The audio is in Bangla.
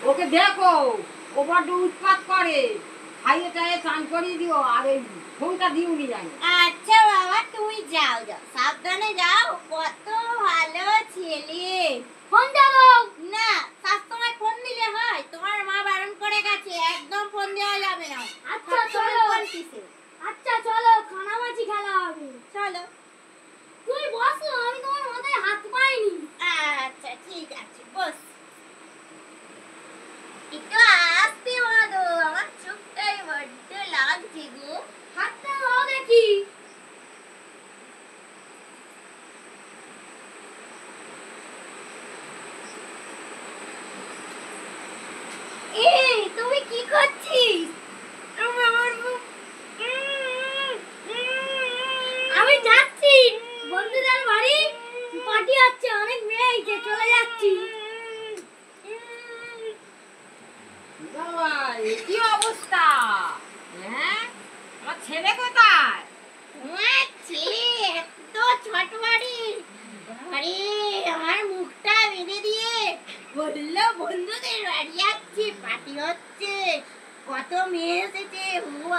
ওকে দেখো, ও বড্ড উৎপাত করে। খাইয়ে টাইয়ে চান করিয়ে দিও, আর ওই ফোনটা দিওনি জানো। আচ্ছা বাবা, তুমি যাও যাও, সাবধানে যাও। কত ভালো ছেলে। ফোন দাও না, সবসময় ফোন দিলে হয়? তোমার মা বারণ করে গেছে, একদম ফোন দেওয়া যাবে না। আচ্ছা সবসময় চলো। ফোন কিসে? আচ্ছা চলো, কানামাছি খেলা হবে। চলো। তুমি বসো, আমি তোমার মাথায় হাত পাইনি। আচ্ছা ঠিক আছে, বস। একটু আস্তে বলো, আমার চোখটাই বড্ড লাগছে গো। হাতটা দাও দেখি। এই তুমি কি করছিস? আমি যাচ্ছি বন্ধুদের বাড়ি, পার্টি আছে, অনেক মেয়ে এসে, চলে যাচ্ছি। বাবা, এ কি অবস্থা? হ্যাঁ, আমার ছেলে কোথায়? তোমার ছেলে এত ছোট বাড়ি, আরে আমার মুখটা বেঁধে দিয়ে বললো বন্ধুদের বাড়ি যাচ্ছে, পার্টি হচ্ছে, কত মেয়ে এসেছে।